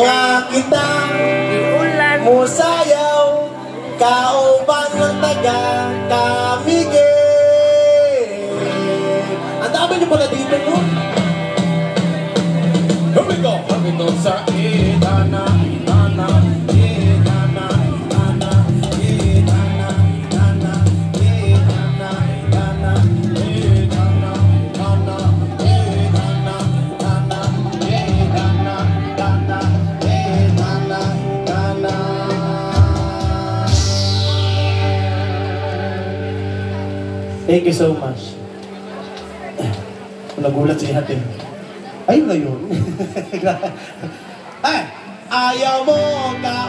Wa kitang Iulan musayaw, kauban ng taga Kamigay. Ang dami niyo pala dito, no? Here we go! Ito sa itana, itana, itana, itana, itana, itana, itana, itana, itana, itana, itana, itana, itana, itana, itana, itana. Thank you so much. Nagulat si Hatim. Ayun na yun. Ay, ayaw mo ka